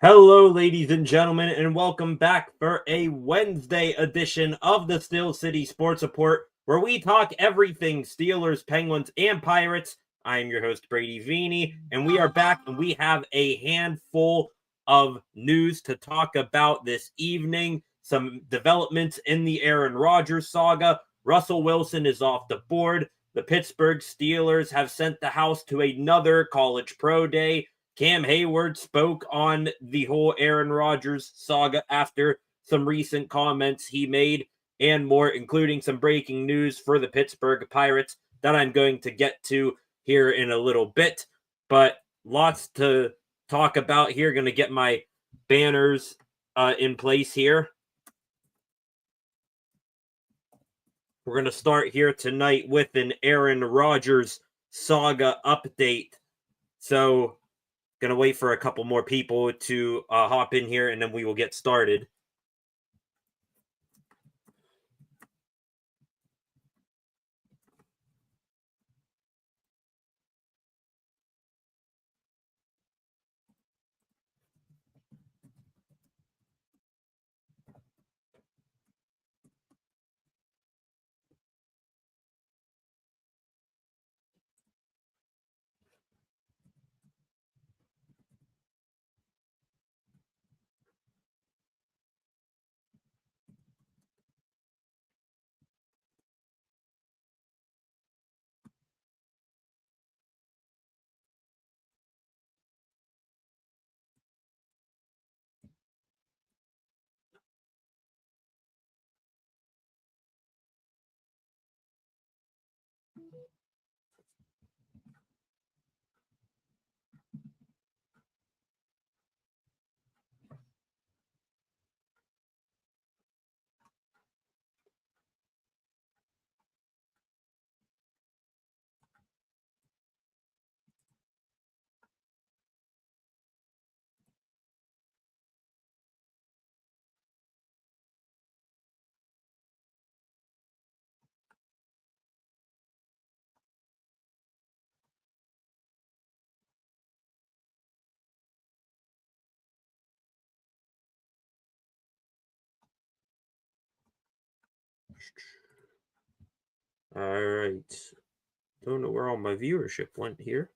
Hello, ladies and gentlemen, and welcome back for a Wednesday edition of the Steel City Sports Report, where we talk everything Steelers, Penguins, and Pirates. I am your host, Brady Vini, and we are back, and we have a handful of news to talk about this evening. Some developments in the Aaron Rodgers saga. Russell Wilson is off the board. The Pittsburgh Steelers have sent the house to another college pro day. Cam Heyward spoke on the whole Aaron Rodgers saga after some recent comments he made and more, including some breaking news for the Pittsburgh Pirates that I'm going to get to here in a little bit. But lots to talk about here. Going to get my banners in place here. We're going to start here tonight with an Aaron Rodgers saga update. So, gonna wait for a couple more people to hop in here, and then we will get started. All right. Don't know where all my viewership went here.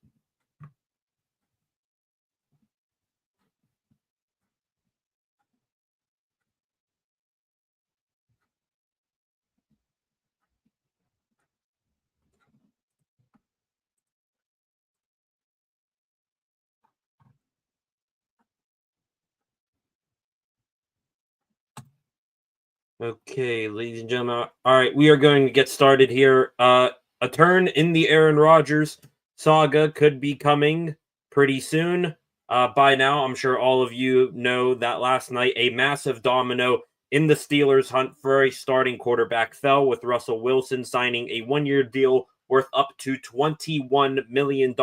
Okay, ladies and gentlemen. All right, we are going to get started here. A turn in the Aaron Rodgers saga could be coming pretty soon. By now, I'm sure all of you know that last night a massive domino in the Steelers' hunt for a starting quarterback fell, with Russell Wilson signing a one-year deal worth up to $21 million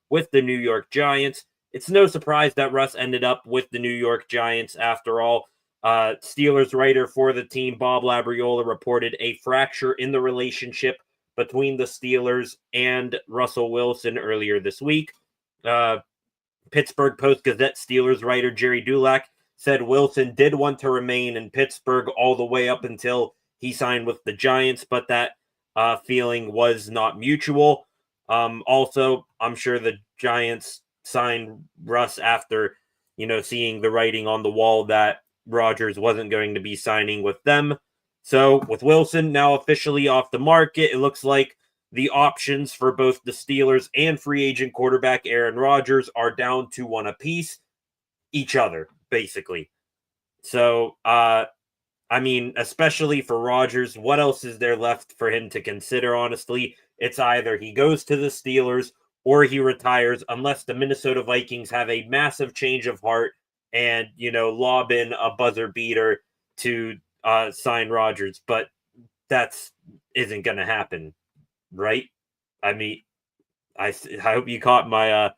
with the New York Giants. It's no surprise that Russ ended up with the New York Giants after all. Steelers writer for the team, Bob Labriola, reported a fracture in the relationship between the Steelers and Russell Wilson earlier this week. Pittsburgh Post-Gazette Steelers writer Jerry Dulac said Wilson did want to remain in Pittsburgh all the way up until he signed with the Giants, but that feeling was not mutual. Also, I'm sure the Giants signed Russ after, seeing the writing on the wall that Rodgers wasn't going to be signing with them. So with Wilson now officially off the market, it looks like the options for both the Steelers and free agent quarterback Aaron Rodgers are down to one apiece, each other, basically. So, especially for Rodgers, what else is there left for him to consider, honestly? It's either he goes to the Steelers or he retires, unless the Minnesota Vikings have a massive change of heart and, lob in a buzzer beater to sign Rodgers. But that's isn't going to happen, right? I hope you caught my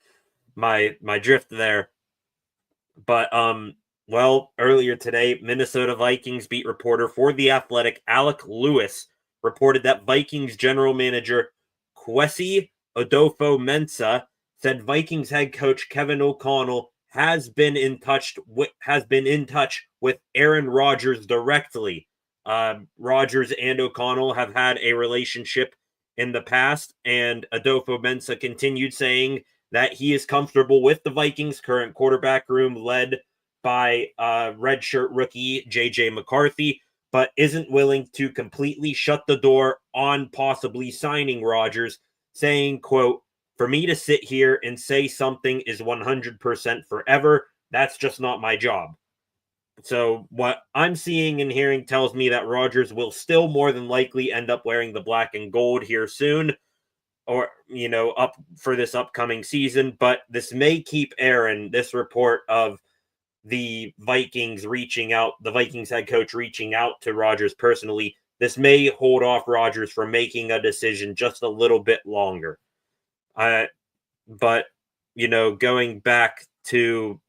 my drift there. But earlier today, Minnesota Vikings beat reporter for The Athletic, Alec Lewis, reported that Vikings general manager Kwesi Adolfo-Mensah said Vikings head coach Kevin O'Connell has been in touch with Aaron Rodgers directly. Rodgers and O'Connell have had a relationship in the past, and Adolfo-Mensah continued saying that he is comfortable with the Vikings' current quarterback room led by redshirt rookie J.J. McCarthy, but isn't willing to completely shut the door on possibly signing Rodgers, saying, quote, "For me to sit here and say something is 100% forever, that's just not my job." So what I'm seeing and hearing tells me that Rodgers will still more than likely end up wearing the black and gold here soon, or, up for this upcoming season. But this may keep Aaron, this report of the Vikings head coach reaching out to Rodgers personally, this may hold off Rodgers from making a decision just a little bit longer. But, going back to,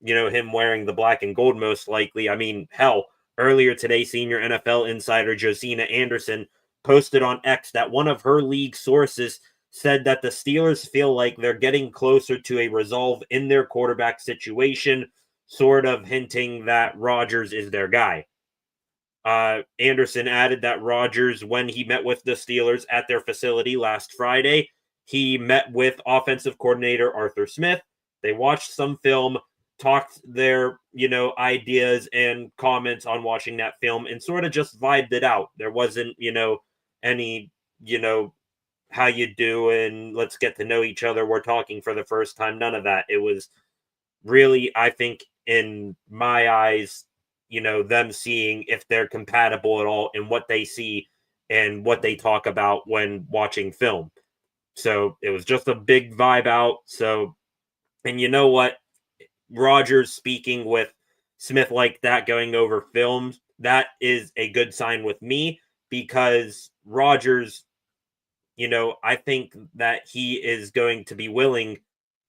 him wearing the black and gold most likely, I mean, hell, earlier today, senior NFL insider Josina Anderson posted on X that one of her league sources said that the Steelers feel like they're getting closer to a resolve in their quarterback situation, sort of hinting that Rodgers is their guy. Anderson added that Rodgers, when he met with the Steelers at their facility last Friday, he met with offensive coordinator Arthur Smith. They watched some film, talked their, ideas and comments on watching that film, and sort of just vibed it out. There wasn't, any, how you doing, let's get to know each other, we're talking for the first time, none of that. It was really, I think, in my eyes, them seeing if they're compatible at all in what they see and what they talk about when watching film. So it was just a big vibe out. So, and you know what? Rodgers speaking with Smith like that, going over films, that is a good sign with me, because Rodgers, I think that he is going to be willing,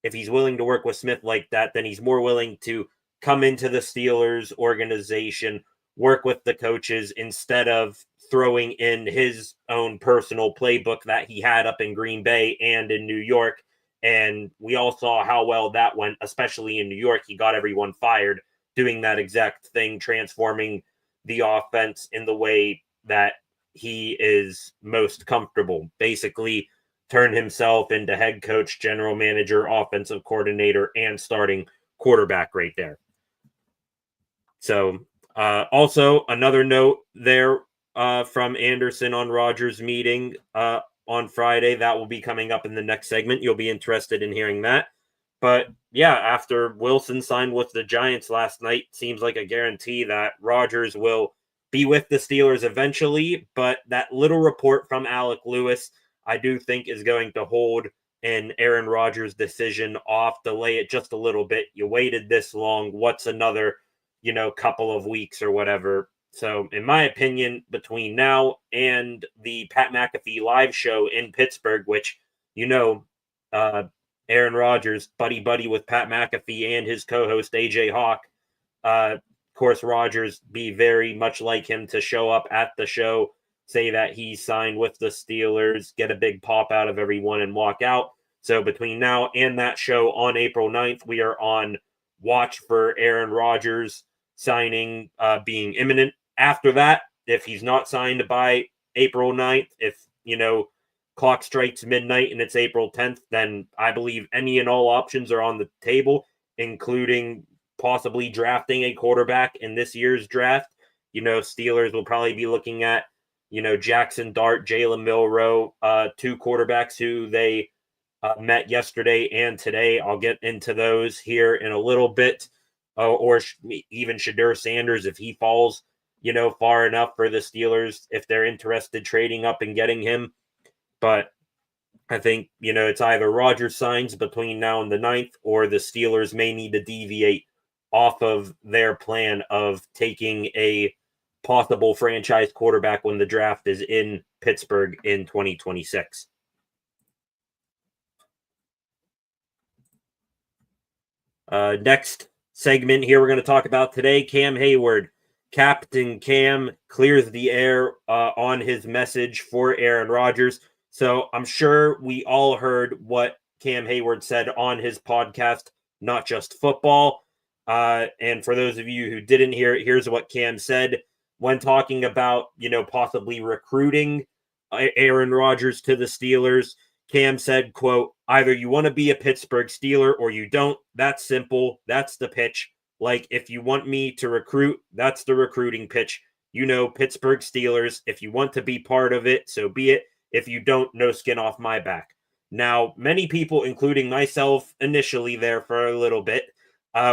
if he's willing to work with Smith like that, then he's more willing to come into the Steelers organization, work with the coaches, instead of throwing in his own personal playbook that he had up in Green Bay and in New York. And we all saw how well that went, especially in New York. He got everyone fired doing that exact thing, transforming the offense in the way that he is most comfortable. Basically, turn himself into head coach, general manager, offensive coordinator, and starting quarterback right there. So, also another note there from Anderson on Rodgers' meeting on Friday. That will be coming up in the next segment. You'll be interested in hearing that. But yeah, after Wilson signed with the Giants last night, seems like a guarantee that Rodgers will be with the Steelers eventually. But that little report from Alec Lewis, I do think, is going to hold an Aaron Rodgers decision off, delay it just a little bit. You waited this long. What's another, couple of weeks or whatever? So, in my opinion, between now and the Pat McAfee live show in Pittsburgh, which, Aaron Rodgers, buddy with Pat McAfee and his co-host AJ Hawk, of course, Rodgers be very much like him to show up at the show, say that he signed with the Steelers, get a big pop out of everyone, and walk out. So between now and that show on April 9th, we are on watch for Aaron Rodgers signing being imminent. After that, if he's not signed by April 9th, if, clock strikes midnight and it's April 10th, then I believe any and all options are on the table, including possibly drafting a quarterback in this year's draft. Steelers will probably be looking at, Jackson Dart, Jalen Milroe, two quarterbacks who they met yesterday and today. I'll get into those here in a little bit, or even Shedeur Sanders if he falls, far enough for the Steelers, if they're interested trading up and getting him. But I think, it's either Rodgers signs between now and the 9th, or the Steelers may need to deviate off of their plan of taking a possible franchise quarterback when the draft is in Pittsburgh in 2026. Next segment here we're going to talk about today, Cam Heyward. Captain Cam clears the air on his message for Aaron Rodgers. So I'm sure we all heard what Cam Heyward said on his podcast not just football. And for those of you who didn't hear it, here's what Cam said when talking about, possibly recruiting Aaron Rodgers to the Steelers. Cam said, quote, "Either you want to be a Pittsburgh Steeler or you don't. That's simple. That's the pitch. Like, if you want me to recruit, that's the recruiting pitch. Pittsburgh Steelers. If you want to be part of it, so be it. If you don't, no skin off my back." Now, many people, including myself initially there for a little bit,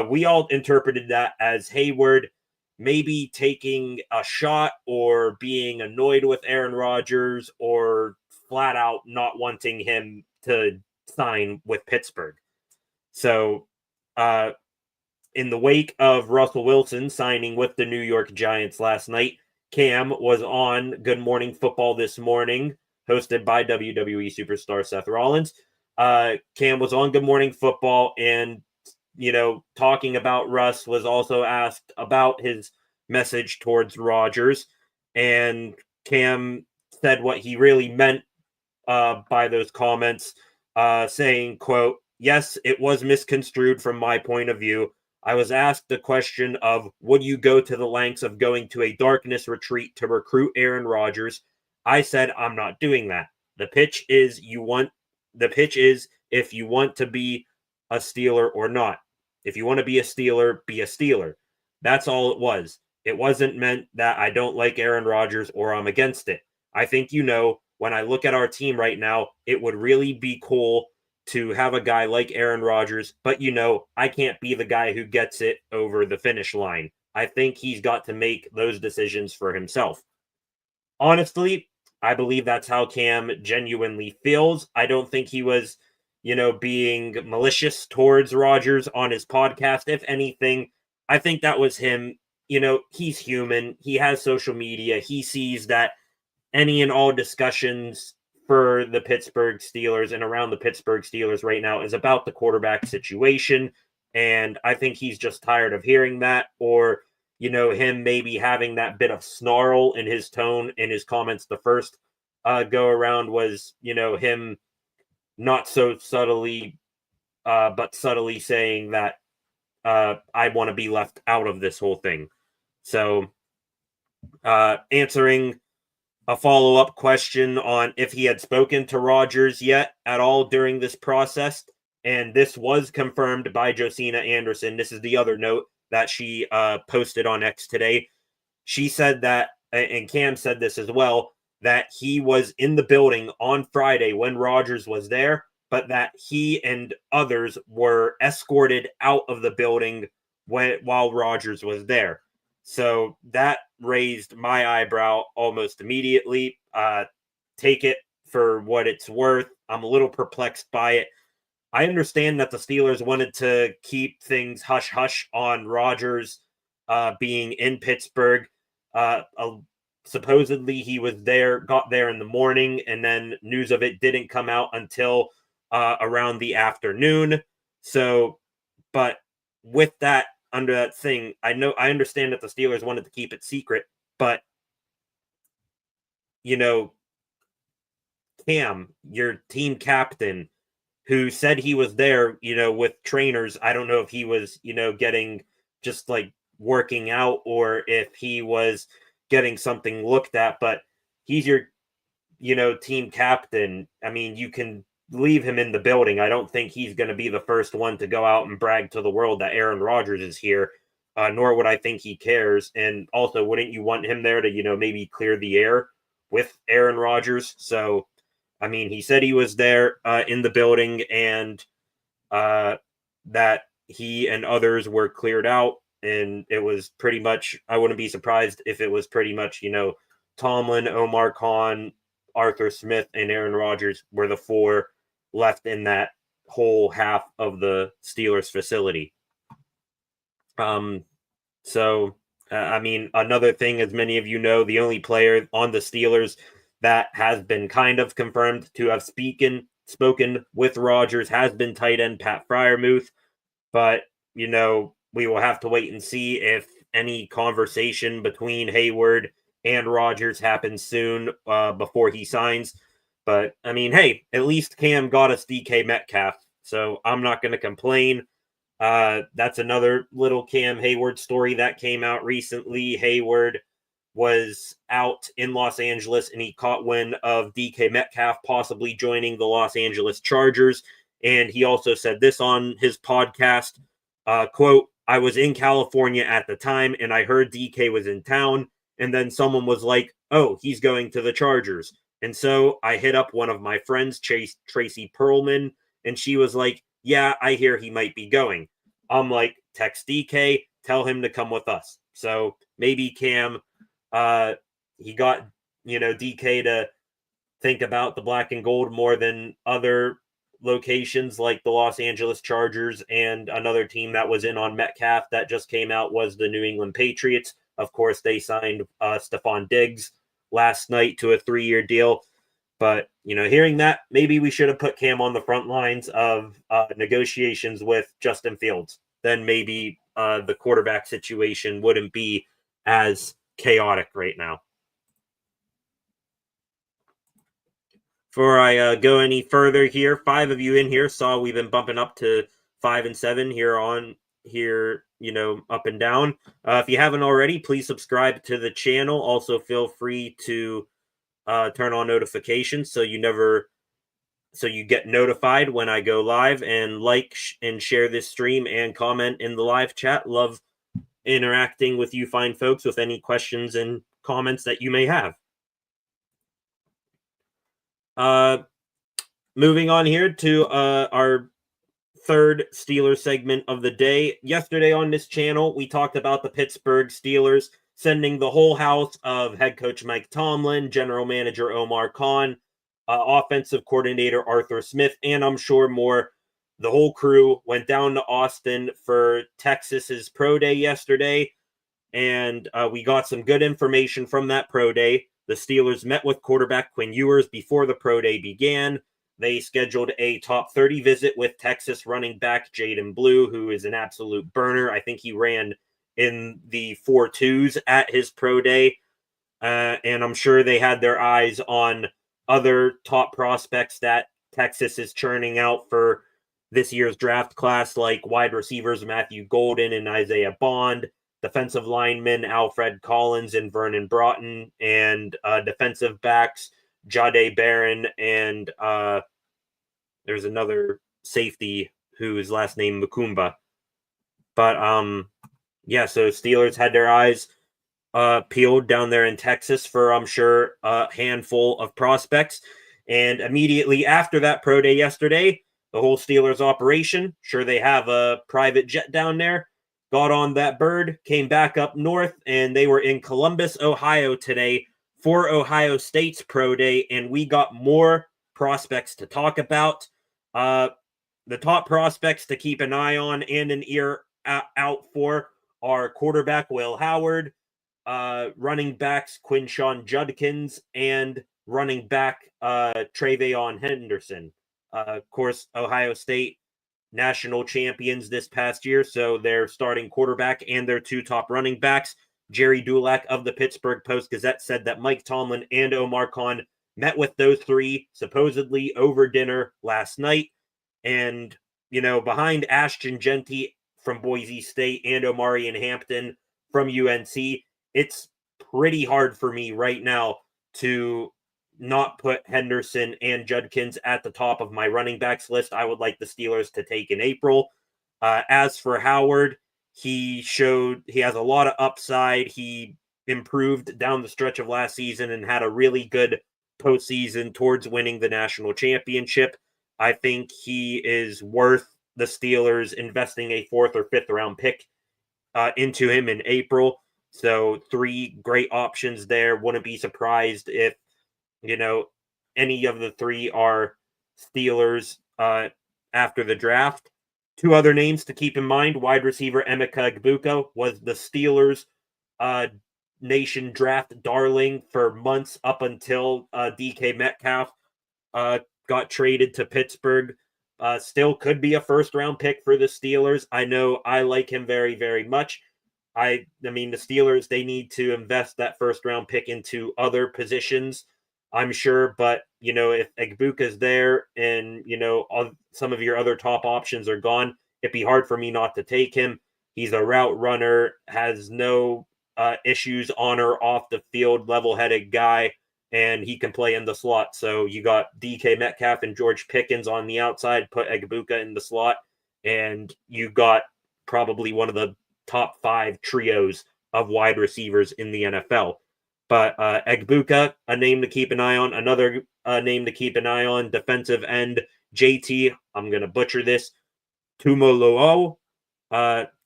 we all interpreted that as Heyward maybe taking a shot or being annoyed with Aaron Rodgers or flat out not wanting him to sign with Pittsburgh. So, in the wake of Russell Wilson signing with the New York Giants last night, Cam was on Good Morning Football this morning, hosted by WWE superstar Seth Rollins. Cam was on Good Morning Football and, talking about Russ, was also asked about his message towards Rodgers. And Cam said what he really meant by those comments, saying, quote, "Yes, it was misconstrued from my point of view. I was asked the question of, would you go to the lengths of going to a darkness retreat to recruit Aaron Rodgers? I said, I'm not doing that. The pitch is if you want to be a Steeler or not. If you want to be a Steeler, be a Steeler. That's all it was. It wasn't meant that I don't like Aaron Rodgers or I'm against it. I think, when I look at our team right now, it would really be cool to have a guy like Aaron Rodgers, but I can't be the guy who gets it over the finish line. I think he's got to make those decisions for himself." Honestly, I believe that's how Cam genuinely feels. I don't think he was, being malicious towards Rodgers on his podcast. If anything, I think that was him. He's human. He has social media. He sees that any and all discussions for the Pittsburgh Steelers and around the Pittsburgh Steelers right now is about the quarterback situation. And I think he's just tired of hearing that, or, him maybe having that bit of snarl in his tone in his comments the first go around was, him not so subtly, but subtly saying that I want to be left out of this whole thing. So answering a follow-up question on if he had spoken to Rodgers yet at all during this process, and this was confirmed by Josina Anderson. This is the other note that she posted on X today. She said that, and Cam said this as well, that he was in the building on Friday when Rodgers was there, but that he and others were escorted out of the building while Rodgers was there. So that raised my eyebrow almost immediately. Take it for what it's worth. I'm a little perplexed by it. I understand that the Steelers wanted to keep things hush-hush on Rodgers being in Pittsburgh. Supposedly he was there, got there in the morning, and then news of it didn't come out until around the afternoon. So, but with that, under that thing, I understand that the Steelers wanted to keep it secret, but Cam, your team captain, who said he was there, with trainers. I don't know if he was, getting just like working out or if he was getting something looked at, but he's your, team captain. I mean, you can leave him in the building. I don't think he's going to be the first one to go out and brag to the world that Aaron Rodgers is here, nor would I think he cares. And also, wouldn't you want him there to, maybe clear the air with Aaron Rodgers? So, I mean, he said he was there in the building and that he and others were cleared out. And it was pretty much, I wouldn't be surprised if it was pretty much, Tomlin, Omar Khan, Arthur Smith, and Aaron Rodgers were the four left in that whole half of the Steelers facility. So, I mean, another thing, as many of you know, the only player on the Steelers that has been kind of confirmed to have spoken with Rodgers has been tight end Pat Freiermuth. But, we will have to wait and see if any conversation between Heyward and Rodgers happens soon before he signs. But, I mean, hey, at least Cam got us DK Metcalf, so I'm not going to complain. That's another little Cam Heyward story that came out recently. Heyward was out in Los Angeles and he caught wind of DK Metcalf possibly joining the Los Angeles Chargers. And he also said this on his podcast, quote, I was in California at the time and I heard DK was in town. And then someone was like, oh, he's going to the Chargers. And so I hit up one of my friends, Tracy Perlman, and she was like, yeah, I hear he might be going. I'm like, text DK, tell him to come with us. So maybe Cam, he got, DK to think about the black and gold more than other locations like the Los Angeles Chargers, and another team that was in on Metcalf that just came out was the New England Patriots. Of course, they signed Stephon Diggs last night to a 3-year deal. But, hearing that, maybe we should have put Cam on the front lines of negotiations with Justin Fields. Then maybe the quarterback situation wouldn't be as chaotic right now. Before I go any further here, 5 of you in here saw we've been bumping up to 5 and 7 here, up and down. If you haven't already, please subscribe to the channel. Also, feel free to turn on notifications so you get notified when I go live, and like and share this stream and comment in the live chat. Love interacting with you fine folks with any questions and comments that you may have. Moving on here to our third Steelers segment of the day. Yesterday on this channel, we talked about the Pittsburgh Steelers sending the whole house of head coach Mike Tomlin, general manager Omar Khan, offensive coordinator Arthur Smith, and I'm sure more. The whole crew went down to Austin for Texas's pro day yesterday, and we got some good information from that pro day. The Steelers met with quarterback Quinn Ewers before the pro day began. They scheduled a top 30 visit with Texas running back Jaden Blue, who is an absolute burner. I think he ran in the 4.2s at his pro day. And I'm sure they had their eyes on other top prospects that Texas is churning out for this year's draft class, like wide receivers Matthew Golden and Isaiah Bond, defensive linemen Alfred Collins and Vernon Broughton, and defensive backs Jahdae Barron, and there's another safety whose last name Mukumba. But so Steelers had their eyes peeled down there in Texas for, I'm sure, a handful of prospects. And immediately after that pro day yesterday, the whole Steelers operation, sure they have a private jet down there, got on that bird, came back up north, and they were in Columbus, Ohio today for Ohio State's pro day, and we got more prospects to talk about. The top prospects to keep an eye on and an ear out for are quarterback Will Howard, running backs Quinshawn Judkins, and running back Travion Henderson. Of course, Ohio State national champions this past year, so their starting quarterback and their 2 top running backs. Jerry Dulac of the Pittsburgh Post-Gazette said that Mike Tomlin and Omar Khan met with those 3 supposedly over dinner last night. And, behind Ashton Genty from Boise State and Omarion Hampton from UNC, it's pretty hard for me right now to not put Henderson and Judkins at the top of my running backs list. I would like the Steelers to take in April. As for Howard, he has a lot of upside. He improved down the stretch of last season and had a really good postseason towards winning the national championship. I think he is worth the Steelers investing a 4th or 5th round pick into him in April. So 3 great options there. Wouldn't be surprised if, any of the 3 are Steelers after the draft. 2 other names to keep in mind. Wide receiver Emeka Egbuka was the Steelers nation draft darling for months up until DK Metcalf got traded to Pittsburgh. Still could be a 1st round pick for the Steelers. I know I like him very, very much. I mean, the Steelers, they need to invest that 1st round pick into other positions, I'm sure. But, if Egbuka's there and, some of your other top options are gone, it'd be hard for me not to take him. He's a route runner, has no issues on or off the field, level-headed guy, and he can play in the slot. So you got DK Metcalf and George Pickens on the outside, put Egbuka in the slot, and you got probably one of the top 5 trios of wide receivers in the NFL. But Egbuka, a name to keep an eye on. Another name to keep an eye on, defensive end JT. I'm going to butcher this. Tumolo'o.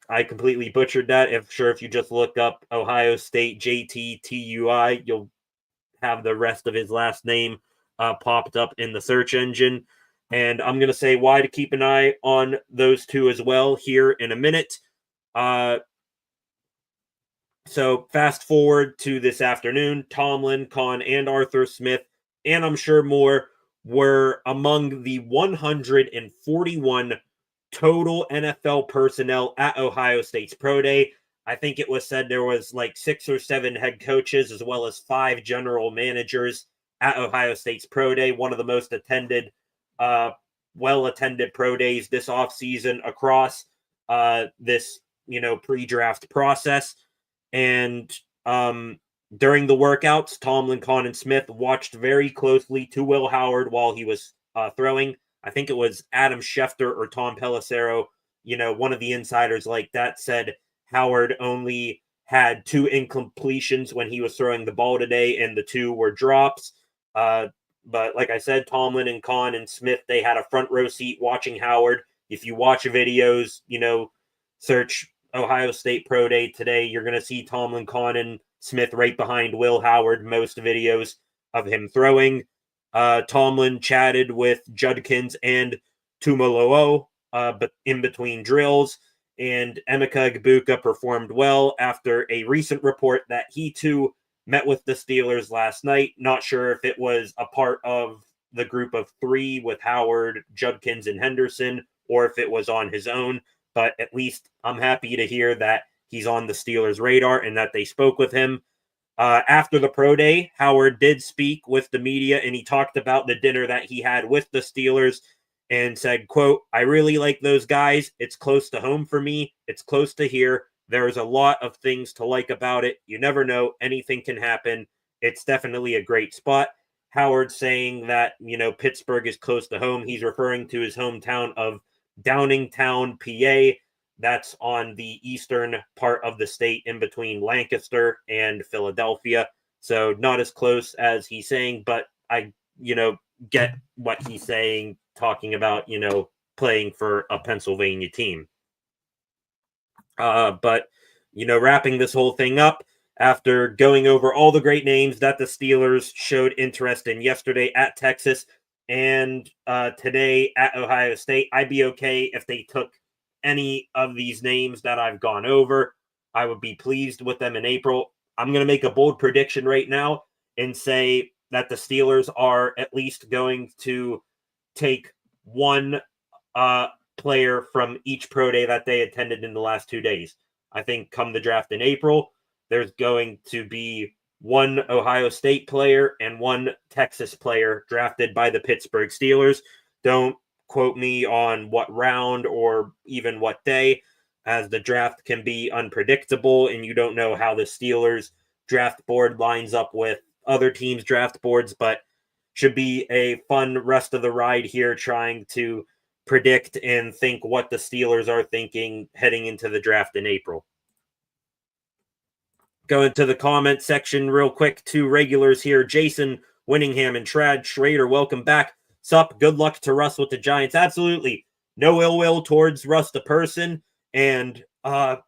I completely butchered that. If you just look up Ohio State JTTUI, you'll have the rest of his last name popped up in the search engine. And I'm going to say why to keep an eye on those two as well here in a minute. So fast forward to this afternoon, Tomlin, Kahn, and Arthur Smith, and I'm sure more, were among the 141 total NFL personnel at Ohio State's Pro Day. I think it was said there was like 6 or 7 head coaches as well as 5 general managers at Ohio State's Pro Day, one of the most attended, well-attended pro days this offseason across this, pre-draft process. And during the workouts, Tomlin, Kahn, and Smith watched very closely to Will Heyward while he was throwing. I think it was Adam Schefter or Tom Pelissero, one of the insiders like that, said Heyward only had 2 incompletions when he was throwing the ball today, and the 2 were drops. But like I said, Tomlin and Kahn and Smith, they had a front row seat watching Heyward. If you watch videos, search Ohio State Pro Day today, you're going to see Tomlin, Kahn, and Smith right behind Will Heyward, most videos of him throwing. Tomlin chatted with Judkins and Tumolo'o, but in between drills, and Emeka Egbuka performed well after a recent report that he too met with the Steelers last night. Not sure if it was a part of the group of 3 with Heyward, Judkins, and Henderson, or if it was on his own. But at least I'm happy to hear that he's on the Steelers' radar and that they spoke with him. After the pro day, Heyward did speak with the media, and he talked about the dinner that he had with the Steelers and said, quote, "I really like those guys. It's close to home for me. It's close to here. There's a lot of things to like about it. You never know. Anything can happen. It's definitely a great spot." Heyward saying that, Pittsburgh is close to home. He's referring to his hometown of Downingtown, PA. That's on the eastern part of the state in between Lancaster and Philadelphia. So not as close as he's saying, but I, get what he's saying, talking about, playing for a Pennsylvania team. But, wrapping this whole thing up, after going over all the great names that the Steelers showed interest in yesterday at Texas and today at Ohio State, I'd be okay if they took any of these names that I've gone over. I would be pleased with them in April. I'm going to make a bold prediction right now and say that the Steelers are at least going to take one player from each pro day that they attended in the last 2 days. I think come the draft in April, there's going to be one Ohio State player and one Texas player drafted by the Pittsburgh Steelers. Don't quote me on what round or even what day, as the draft can be unpredictable and you don't know how the Steelers draft board lines up with other teams' draft boards, but should be a fun rest of the ride here trying to predict and think what the Steelers are thinking heading into the draft in April. Going to the comment section real quick. 2 regulars here, Jason Winningham and Trad Schrader. Welcome back. Sup, good luck to Russ with the Giants. Absolutely. No ill will towards Russ the person. And got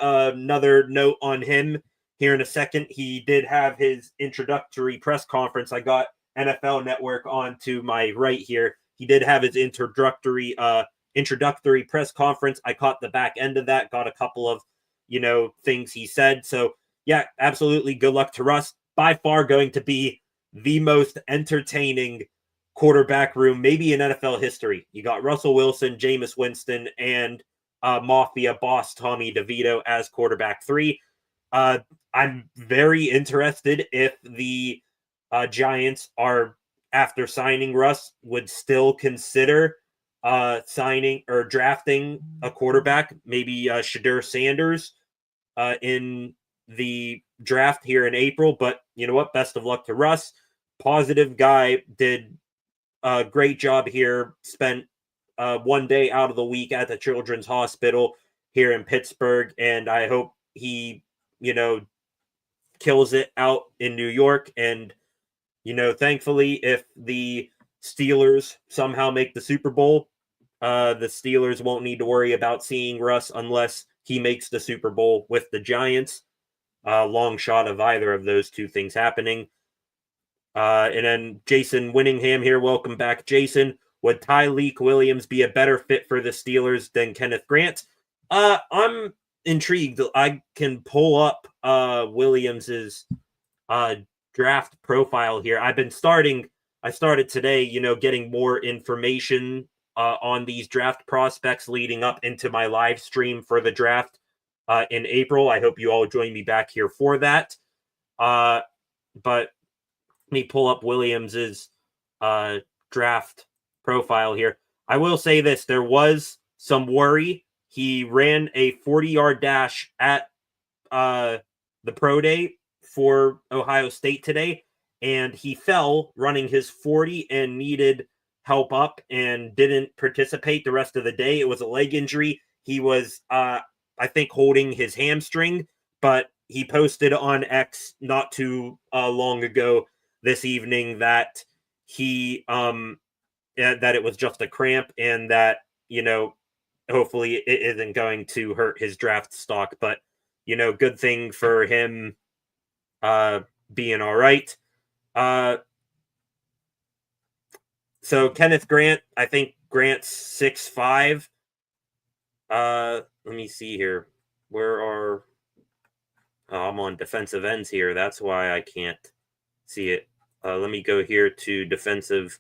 another note on him here in a second. He did have his introductory press conference. I got NFL Network on to my right here. He did have his introductory press conference. I caught the back end of that, got a couple of, things he said. So, yeah, absolutely. Good luck to Russ. By far going to be the most entertaining quarterback room, maybe in NFL history. You got Russell Wilson, Jameis Winston, and Mafia boss Tommy DeVito as quarterback 3. I'm very interested if the Giants are, after signing Russ, would still consider signing or drafting a quarterback, maybe Shadur Sanders in the draft here in April. But you know what? Best of luck to Russ. Positive guy, did a great job here. Spent 1 day out of the week at the Children's Hospital here in Pittsburgh, and I hope he, kills it out in New York. And thankfully, if the Steelers somehow make the Super Bowl, the Steelers won't need to worry about seeing Russ unless he makes the Super Bowl with the Giants. Long shot of either of those two things happening. And then Jason Winningham here. Welcome back, Jason. Would Tyleik Williams be a better fit for the Steelers than Kenneth Grant? I'm intrigued. I can pull up Williams's draft profile here. I started today, getting more information on these draft prospects leading up into my live stream for the draft in April. I hope you all join me back here for that. But let me pull up Williams's draft profile here. I will say this. There was some worry. He ran a 40-yard dash at the pro day for Ohio State today, and he fell running his 40 and needed help up and didn't participate the rest of the day. It was a leg injury. He was, I think, holding his hamstring, but he posted on X not too long ago this evening that he that it was just a cramp and that hopefully it isn't going to hurt his draft stock. But good thing for him being all right. So Kenneth Grant, I think Grant's 6'5". Let me see here. I'm on defensive ends here. That's why I can't see it. Let me go here to defensive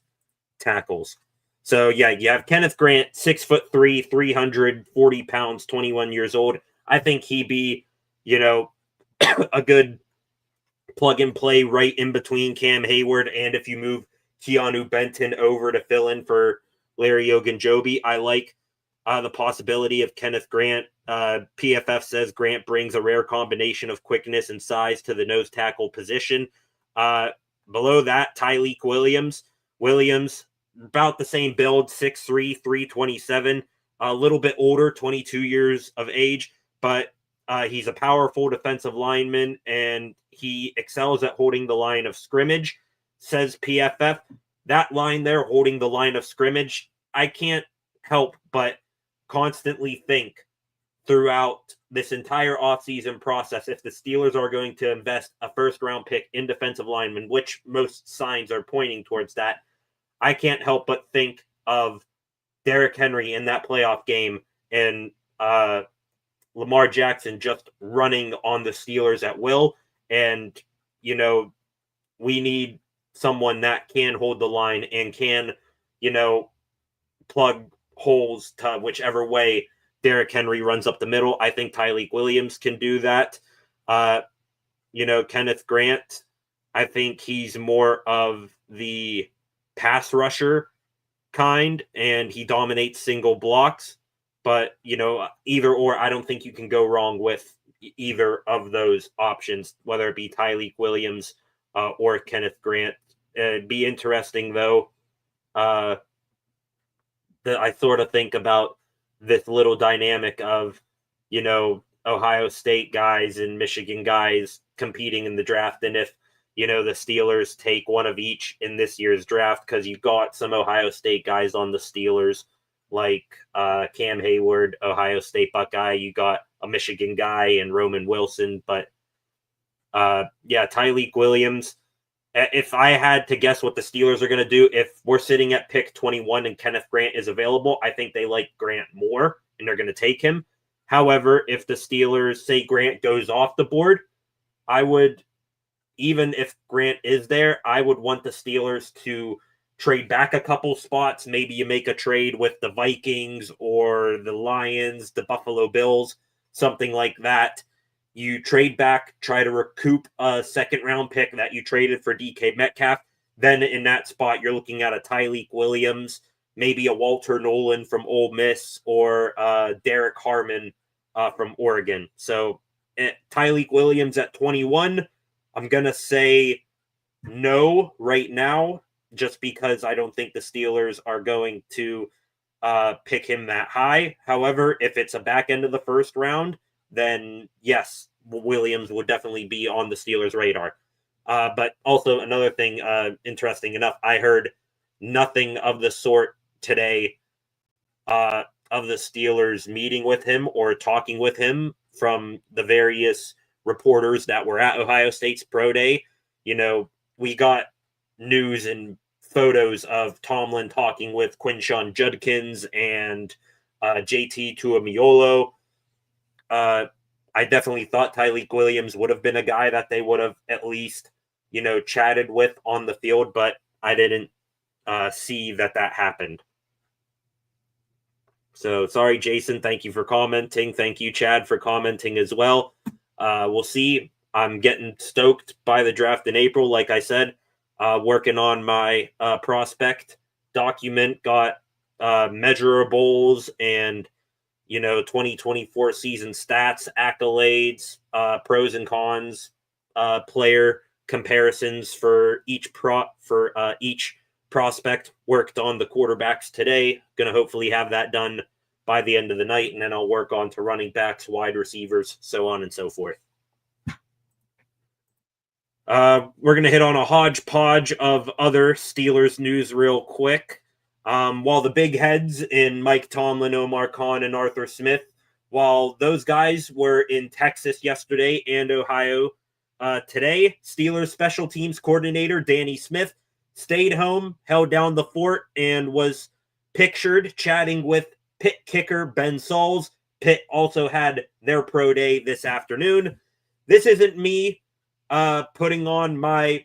tackles. So yeah, you have Kenneth Grant, 6'3", 340 pounds, 21 years old. I think he'd be, a good plug and play right in between Cam Heyward, and if you move Keanu Benton over to fill in for Larry Ogunjobi, I like the possibility of Kenneth Grant. PFF says Grant brings a rare combination of quickness and size to the nose tackle position. Below that, Tyleik Williams. Williams, about the same build, 6'3", 327, a little bit older, 22 years of age, but he's a powerful defensive lineman, and he excels at holding the line of scrimmage, says PFF. That line there, holding the line of scrimmage, I can't help but constantly think throughout this entire offseason process, if the Steelers are going to invest a first-round pick in defensive linemen, which most signs are pointing towards that, I can't help but think of Derrick Henry in that playoff game and Lamar Jackson just running on the Steelers at will. And, we need someone that can hold the line and can, plug holes to whichever way Derrick Henry runs up the middle. I think Tyleik Williams can do that. Kenneth Grant, I think he's more of the pass rusher kind, and he dominates single blocks. But, either or, I don't think you can go wrong with either of those options, whether it be Tyleik Williams or Kenneth Grant. It'd be interesting, though, that I sort of think about this little dynamic of, Ohio State guys and Michigan guys competing in the draft. And if, the Steelers take one of each in this year's draft, because you've got some Ohio State guys on the Steelers, like Cam Heyward, Ohio State Buckeye. You got a Michigan guy and Roman Wilson. But, Tyleik Williams. If I had to guess what the Steelers are going to do, if we're sitting at pick 21 and Kenneth Grant is available, I think they like Grant more and they're going to take him. However, if the Steelers say Grant goes off the board, I would, even if Grant is there, I would want the Steelers to trade back a couple spots. Maybe you make a trade with the Vikings or the Lions, the Buffalo Bills, something like that. You trade back, try to recoup a second-round pick that you traded for DK Metcalf. Then in that spot, you're looking at a Tyleik Williams, maybe a Walter Nolan from Ole Miss or Derek Harmon from Oregon. So Tyleik Williams at 21, I'm going to say no right now, just because I don't think the Steelers are going to pick him that high. However, if it's a back end of the first round, then yes, Williams would definitely be on the Steelers' radar. But also another thing, interesting enough, I heard nothing of the sort today of the Steelers meeting with him or talking with him from the various reporters that were at Ohio State's Pro Day. You know, we got news and photos of Tomlin talking with Quinshon Judkins and JT Tuimoloau. I definitely thought Tyleik Williams would have been a guy that they would have at least, chatted with on the field, but I didn't see that happened. So sorry, Jason. Thank you for commenting. Thank you, Chad, for commenting as well. We'll see. I'm getting stoked by the draft in April. Like I said, working on my prospect document, got measurables and 2024 season stats, accolades, pros and cons, player comparisons for each prospect. Worked on the quarterbacks today. Going to hopefully have that done by the end of the night, and then I'll work on to running backs, wide receivers, so on and so forth. We're going to hit on a hodgepodge of other Steelers news real quick. While the big heads in Mike Tomlin, Omar Khan, and Arthur Smith, while those guys were in Texas yesterday and Ohio today, Steelers special teams coordinator Danny Smith stayed home, held down the fort, and was pictured chatting with Pitt kicker Ben Sauls. Pitt also had their pro day this afternoon. This isn't me putting on my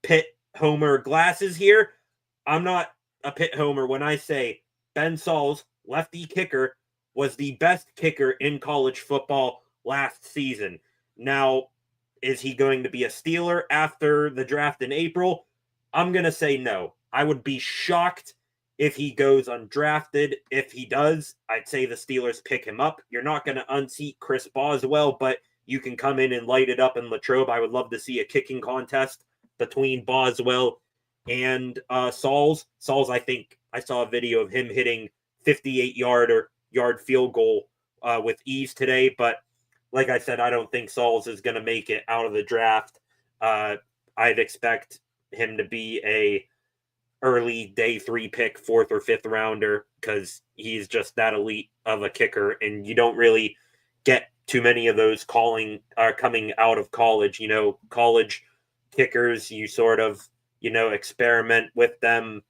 Pitt homer glasses here. I'm not a Pitt homer when I say Ben Sauls, lefty kicker, was the best kicker in college football last season. Now, is he going to be a Steeler after the draft in April? I'm going to say no. I would be shocked if he goes undrafted. If he does, I'd say the Steelers pick him up. You're not going to unseat Chris Boswell, but you can come in and light it up in Latrobe. I would love to see a kicking contest between Boswell and Sauls. Sauls, I think I saw a video of him hitting 58-yard field goal with ease today. But like I said, I don't think Sauls is going to make it out of the draft. I'd expect him to be a early day 3 pick, 4th or 5th rounder, because he's just that elite of a kicker, and you don't really get too many of those coming out of college. College kickers, you sort of experiment with them,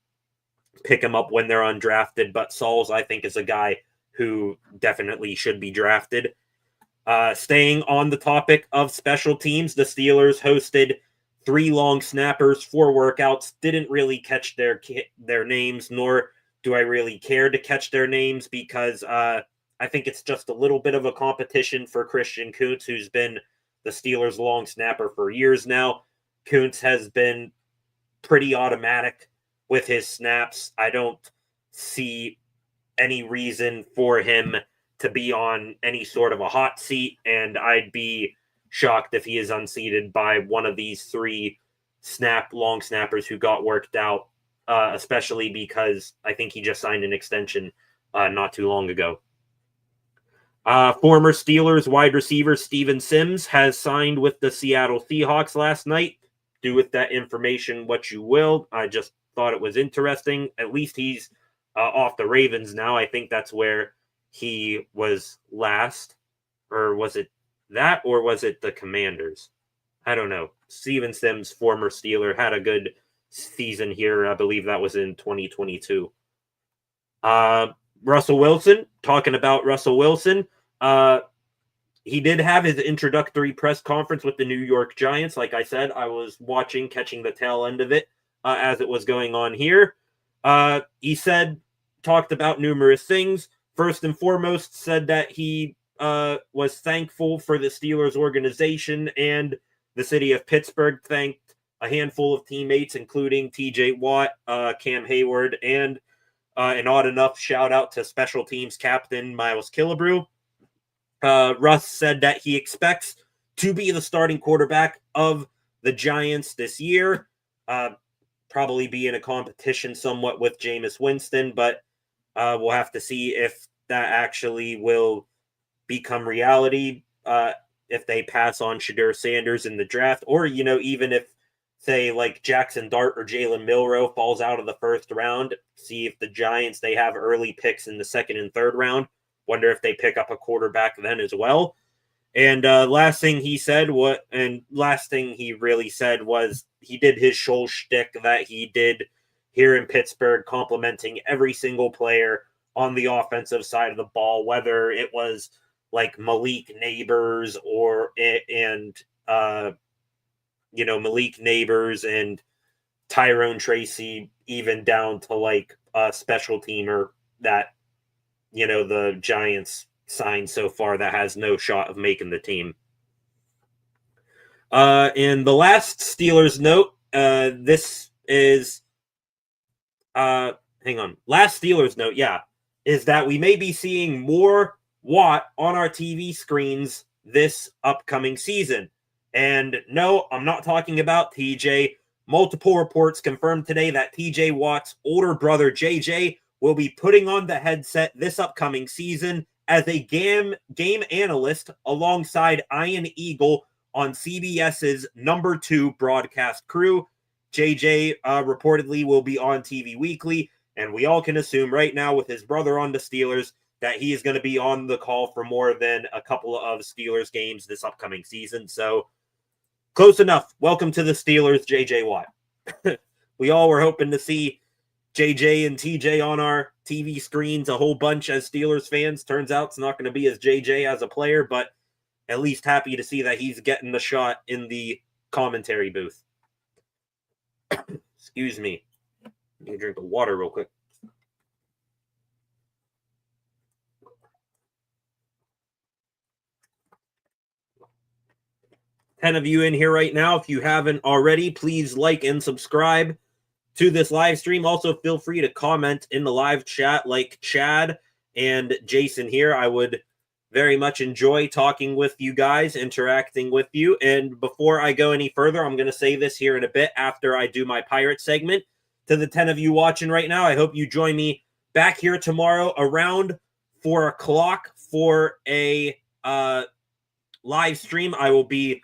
pick them up when they're undrafted. But Sauls, I think, is a guy who definitely should be drafted. Staying on the topic of special teams, the Steelers hosted 3 long snappers, 4 workouts. Didn't really catch their names, nor do I really care to catch their names, because I think it's just a little bit of a competition for Christian Kuntz, who's been the Steelers' long snapper for years now. Kuntz has been pretty automatic with his snaps. I don't see any reason for him to be on any sort of a hot seat, and I'd be shocked if he is unseated by one of these 3 long snappers who got worked out, especially because I think he just signed an extension not too long ago. Former Steelers wide receiver Steven Sims has signed with the Seattle Seahawks last night. Do with that information what you will. I just thought it was interesting. At least he's off the Ravens now. I think that's where he was last. Or was it that, or was it the Commanders? I don't know. Steven Sims, former Steeler, had a good season here. I believe that was in 2022. Russell Wilson, talking about Russell Wilson, he did have his introductory press conference with the New York Giants. Like I said, I was catching the tail end of it as it was going on here. He talked about numerous things. First and foremost, said that he was thankful for the Steelers organization, and the city of Pittsburgh thanked a handful of teammates, including TJ Watt, Cam Heyward, and an odd enough shout out to special teams captain Miles Killebrew. Russ said that he expects to be the starting quarterback of the Giants this year. Probably be in a competition somewhat with Jameis Winston, but we'll have to see if that actually will become reality if they pass on Shadur Sanders in the draft, or, even if, say, like Jackson Dart or Jalen Milroe falls out of the first round, see if the Giants, they have early picks in the second and third round. Wonder if they pick up a quarterback then as well. And last thing he really said was he did his show shtick that he did here in Pittsburgh, complimenting every single player on the offensive side of the ball, whether it was like Malik Neighbors Malik Neighbors and Tyrone Tracy, even down to like a special teamer that, the Giants signed so far that has no shot of making the team. And the last Steelers note, last Steelers note, is that we may be seeing more Watt on our TV screens this upcoming season. And no, I'm not talking about TJ. Multiple reports confirmed today that TJ Watt's older brother JJ will be putting on the headset this upcoming season as a game analyst alongside Ian Eagle on CBS's number 2 broadcast crew. JJ reportedly will be on TV weekly, and we all can assume right now with his brother on the Steelers that he is going to be on the call for more than a couple of Steelers games this upcoming season. So close enough. Welcome to the Steelers, JJ Watt. We all were hoping to see JJ and TJ on our TV screens a whole bunch as Steelers fans. Turns out it's not going to be as JJ as a player, but at least happy to see that he's getting the shot in the commentary booth. Excuse me. I need a drink of water real quick. Ten of you in here right now. If you haven't already, please like and subscribe to this live stream. Also, feel free to comment in the live chat like Chad and Jason here. I would very much enjoy talking with you guys, interacting with you. And before I go any further, I'm going to say this here in a bit after I do my Pirate segment. To the 10 of you watching right now, I hope you join me back here tomorrow around 4 o'clock for a live stream. I will be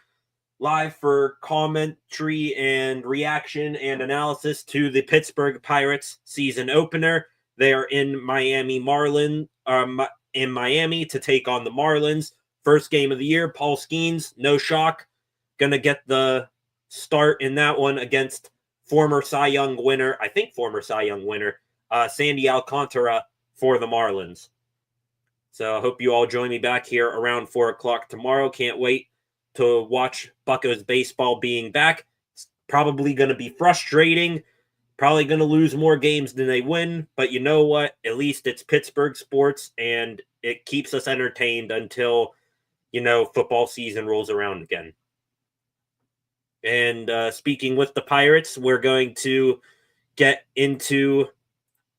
live for commentary and reaction and analysis to the Pittsburgh Pirates season opener. They are in Miami to take on the Marlins. First game of the year. Paul Skeens, no shock, gonna get the start in that one against former Cy Young winner, Sandy Alcantara for the Marlins. So I hope you all join me back here around 4 o'clock tomorrow. Can't wait to watch Buckeyes baseball being back. It's probably going to be frustrating. Probably going to lose more games than they win. But you know what? At least it's Pittsburgh sports, and it keeps us entertained until, football season rolls around again. And speaking with the Pirates, we're going to get into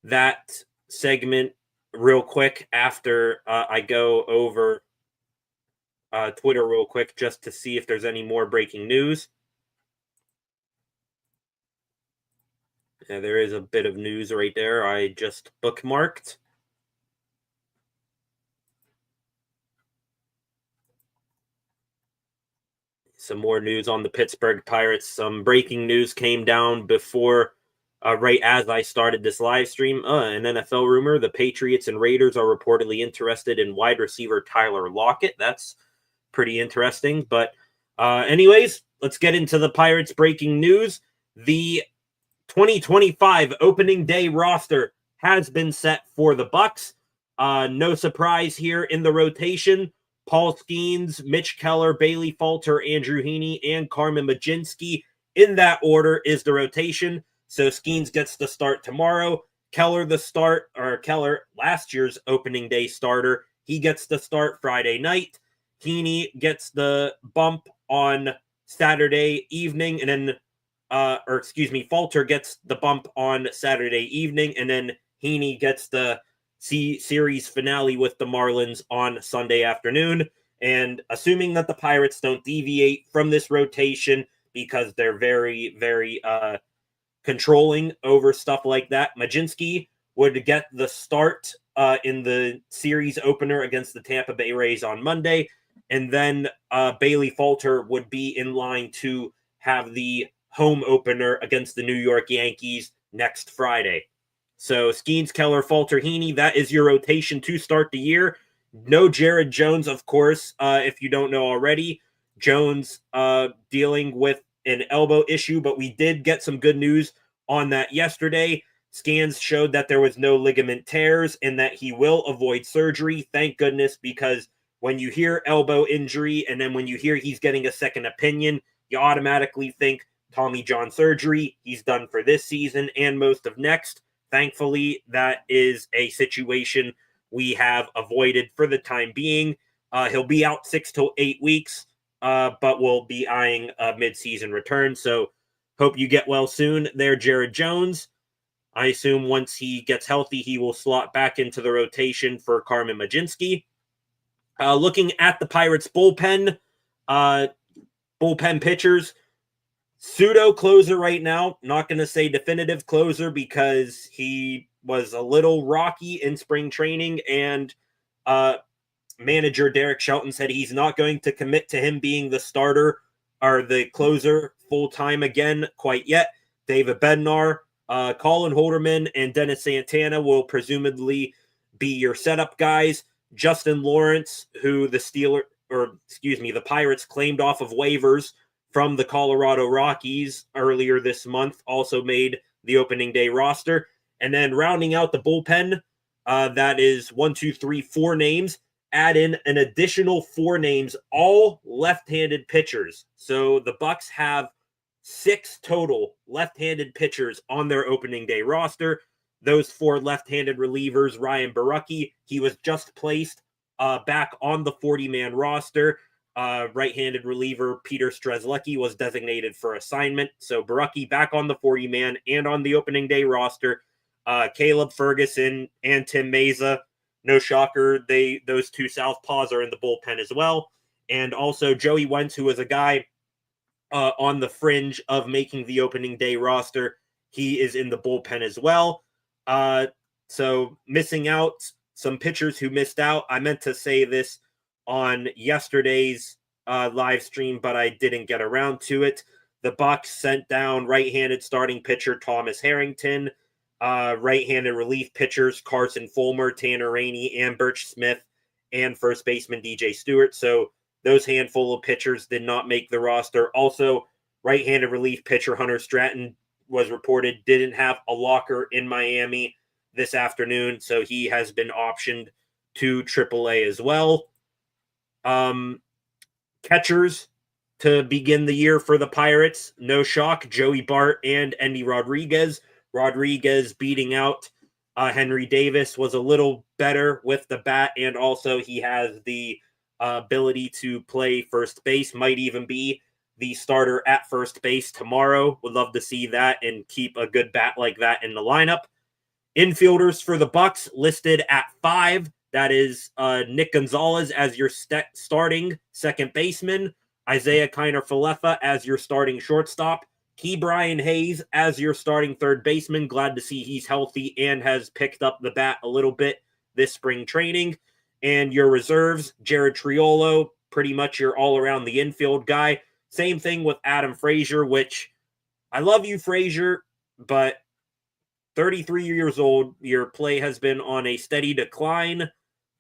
that segment real quick after I go over Twitter real quick just to see if there's any more breaking news. Yeah, there is a bit of news right there. I just bookmarked. Some more news on the Pittsburgh Pirates. Some breaking news came down before, right as I started this live stream. An NFL rumor, the Patriots and Raiders are reportedly interested in wide receiver Tyler Lockett. That's pretty interesting. But anyways, let's get into the Pirates breaking news. The 2025 opening day roster has been set for the Bucks. No surprise here in the rotation. Paul Skeens, Mitch Keller, Bailey Falter, Andrew Heaney, and Carmen Majinski. In that order is the rotation. So Skeens gets the start tomorrow. Keller, last year's opening day starter, he gets the start Friday night. Heaney gets the bump on Saturday evening, and then Falter gets the bump on Saturday evening, and then Heaney gets the series finale with the Marlins on Sunday afternoon. And assuming that the Pirates don't deviate from this rotation because they're very, very controlling over stuff like that, Mlodzinski would get the start in the series opener against the Tampa Bay Rays on Monday. And then Bailey Falter would be in line to have the home opener against the New York Yankees next Friday. So Skeens, Keller, Falter, Heaney, that is your rotation to start the year. No Jared Jones, of course, if you don't know already. Jones dealing with an elbow issue, but we did get some good news on that yesterday. Scans showed that there was no ligament tears and that he will avoid surgery. Thank goodness, because when you hear elbow injury and then when you hear he's getting a second opinion, you automatically think Tommy John surgery. He's done for this season and most of next. Thankfully, that is a situation we have avoided for the time being. He'll be out 6 to 8 weeks, but we'll be eyeing a midseason return. So hope you get well soon there, Jared Jones. I assume once he gets healthy, he will slot back into the rotation for Carmen Mlodzinski. Looking at the Pirates bullpen pitchers, pseudo closer right now. Not going to say definitive closer because he was a little rocky in spring training, and manager Derek Shelton said he's not going to commit to him being the starter or the closer full-time again quite yet. David Bednar, Colin Holderman, and Dennis Santana will presumably be your setup guys. Justin Lawrence, who the Pirates claimed off of waivers from the Colorado Rockies earlier this month, also made the opening day roster. And then rounding out the bullpen, that is 4 names. Add in an additional 4 names, all left-handed pitchers. So the Bucks have 6 total left-handed pitchers on their opening day roster. Those 4 left-handed relievers, Ryan Borucki, he was just placed back on the 40-man roster. Right-handed reliever Peter Strzelecki was designated for assignment. So Borucki back on the 40-man and on the opening day roster. Caleb Ferguson and Tim Meza, no shocker, those 2 southpaws are in the bullpen as well. And also Joey Wentz, who was a guy on the fringe of making the opening day roster. He is in the bullpen as well. So missing out, some pitchers who missed out. I meant to say this on yesterday's live stream, but I didn't get around to it. The Bucks sent down right-handed starting pitcher Thomas Harrington, right-handed relief pitchers Carson Fulmer, Tanner Rainey, and Birch Smith, and first baseman DJ Stewart. So those handful of pitchers did not make the roster. Also, right-handed relief pitcher Hunter Stratton was reported didn't have a locker in Miami this afternoon, so he has been optioned to AAA as well. Catchers to begin the year for the Pirates, no shock, Joey Bart and Endy Rodriguez. Rodriguez beating out Henry Davis was a little better with the bat, and also he has the ability to play first base, might even be the starter at first base tomorrow. Would love to see that and keep a good bat like that in the lineup. Infielders for the Bucks listed at 5. That is Nick Gonzalez as your starting second baseman, Isaiah Kiner-Falefa as your starting shortstop, Key Brian Hayes as your starting third baseman. Glad to see he's healthy and has picked up the bat a little bit this spring training. And your reserves, Jared Triolo, pretty much your all-around the infield guy. Same thing with Adam Frazier, which I love you, Frazier, but 33 years old, your play has been on a steady decline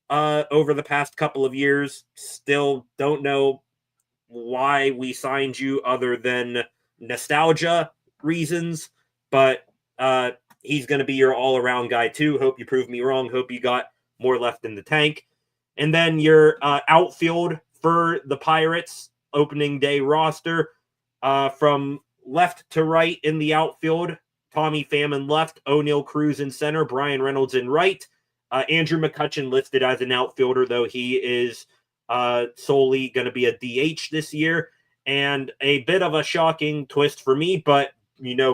over the past couple of years. Still don't know why we signed you other than nostalgia reasons, but he's going to be your all-around guy too. Hope you prove me wrong. Hope you got more left in the tank. And then your outfield for the Pirates opening day roster, from left to right in the outfield, Tommy Pham in left, O'Neal Cruz in center, Brian Reynolds in right. Andrew McCutchen listed as an outfielder, though he is solely going to be a DH this year. And a bit of a shocking twist for me, but,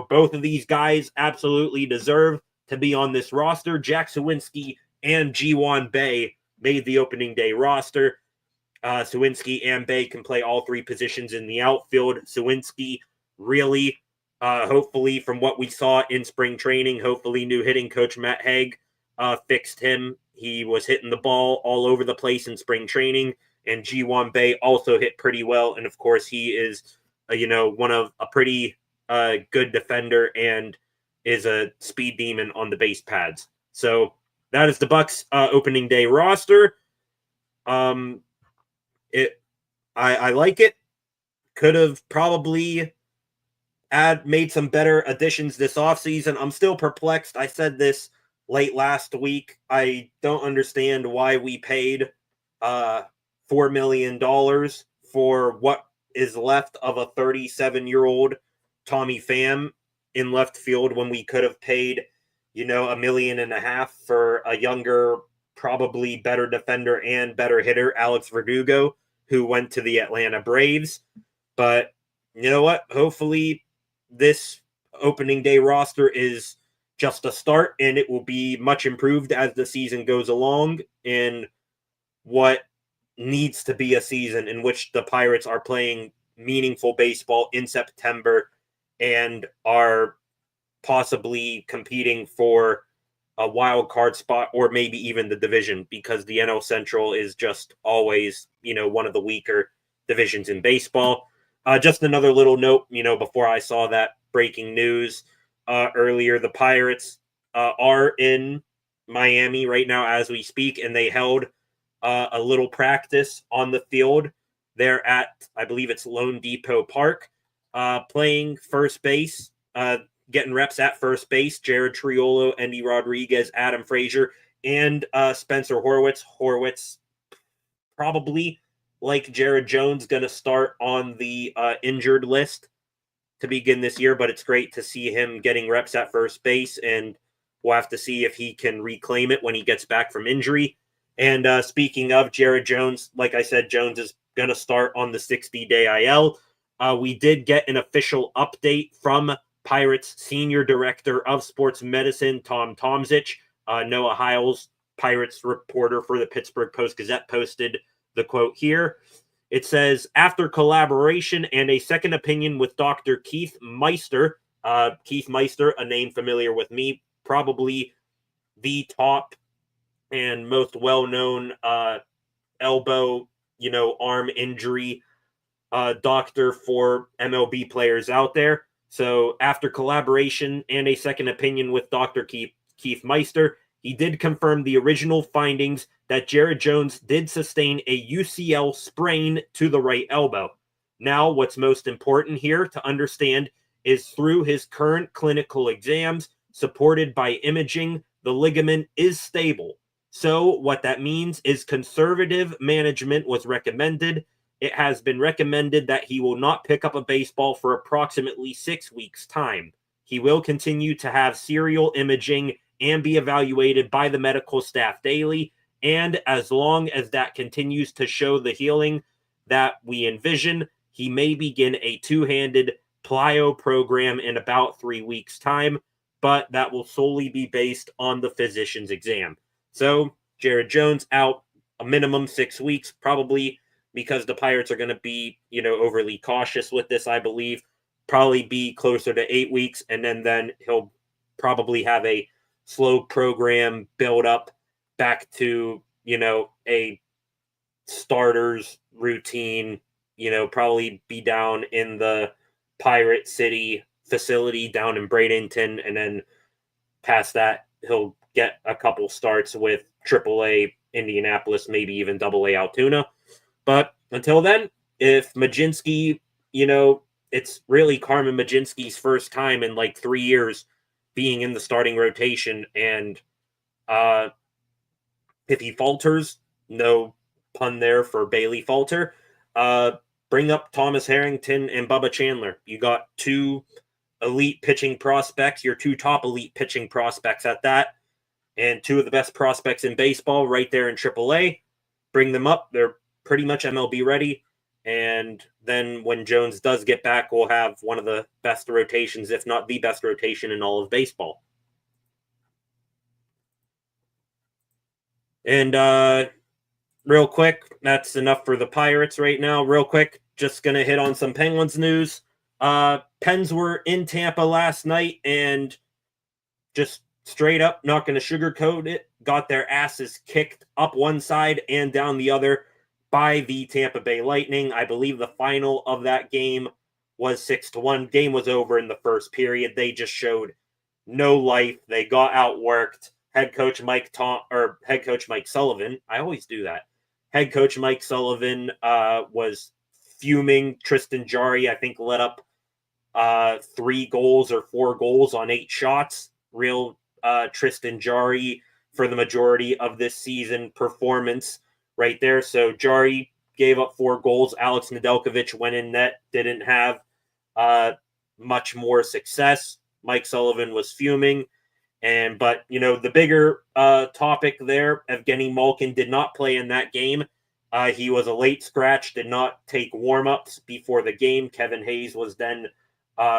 both of these guys absolutely deserve to be on this roster. Jack Sawinski and G1 Bay made the opening day roster. Sawinski and Bay can play all three positions in the outfield. Sawinski really, hopefully, from what we saw in spring training, hopefully new hitting coach Matt Haig fixed him. He was hitting the ball all over the place in spring training, and G1 Bay also hit pretty well. And of course, he is, one of a pretty good defender and is a speed demon on the base pads. So that is the Bucks opening day roster. I like it. Could have probably made some better additions this offseason. I'm still perplexed. I said this late last week. I don't understand why we paid $4 million for what is left of a 37-year-old Tommy Pham in left field when we could have paid, $1.5 million for a younger, probably better defender and better hitter, Alex Verdugo, who went to the Atlanta Braves. But you know what? Hopefully this opening day roster is just a start, and it will be much improved as the season goes along in what needs to be a season in which the Pirates are playing meaningful baseball in September and are possibly competing for a wild card spot or maybe even the division, because the NL Central is just always, one of the weaker divisions in baseball. Just another little note, before I saw that breaking news earlier, the Pirates are in Miami right now as we speak, and they held a little practice on the field. They're at, I believe it's Lone Depot Park, playing first base, getting reps at first base. Jared Triolo, Endy Rodriguez, Adam Frazier, and Spencer Horwitz. Horwitz probably, like Jared Jones, going to start on the injured list to begin this year, but it's great to see him getting reps at first base, and we'll have to see if he can reclaim it when he gets back from injury. And speaking of Jared Jones, like I said, Jones is going to start on the 60-day IL. We did get an official update from Pirates Senior Director of Sports Medicine, Tom Tomzich. Noah Hiles, Pirates reporter for the Pittsburgh Post-Gazette, posted the quote here. It says, after collaboration and a second opinion with Dr. Keith Meister, a name familiar with me, probably the top and most well-known elbow, arm injury doctor for MLB players out there. So after collaboration and a second opinion with Dr. Keith Meister, he did confirm the original findings that Jared Jones did sustain a UCL sprain to the right elbow. Now, what's most important here to understand is through his current clinical exams, supported by imaging, the ligament is stable. So what that means is conservative management was recommended. It has been recommended that he will not pick up a baseball for approximately 6 weeks' time. He will continue to have serial imaging and be evaluated by the medical staff daily. And as long as that continues to show the healing that we envision, he may begin a two-handed plyo program in about 3 weeks' time, but that will solely be based on the physician's exam. So Jared Jones out a minimum 6 weeks, probably because the Pirates are going to be, overly cautious with this, I believe. Probably be closer to 8 weeks, and then he'll probably have a slow program build up back to, a starter's routine, probably be down in the Pirate City facility down in Bradenton, and then past that, he'll get a couple starts with AAA Indianapolis, maybe even AA Altoona. But until then, if Mlodzinski, it's really Carmen Mlodzinski's first time in like 3 years being in the starting rotation. And if he falters, no pun there for Bailey Falter, bring up Thomas Harrington and Bubba Chandler. You got two elite pitching prospects, your two top elite pitching prospects at that, and two of the best prospects in baseball right there in AAA. Bring them up. They're pretty much MLB ready. And then when Jones does get back, we'll have one of the best rotations, if not the best rotation in all of baseball. And real quick, that's enough for the Pirates right now. Real quick, just going to hit on some Penguins news. Pens were in Tampa last night and just straight up, not going to sugarcoat it, got their asses kicked up one side and down the other by the Tampa Bay Lightning. I believe the final of that game was 6-1. Game was over in the first period. They just showed no life. They got outworked. Head coach Mike Sullivan. I always do that. Head coach Mike Sullivan was fuming. Tristan Jarry, I think, let up 3 goals or 4 goals on 8 shots. Real Tristan Jarry for the majority of this season performance right there. So Jarry gave up 4 goals. Alex Nedeljkovic went in net, didn't have much more success. Mike Sullivan was fuming. But the bigger topic there, Evgeny Malkin did not play in that game. He was a late scratch, did not take warm-ups before the game. Kevin Hayes was then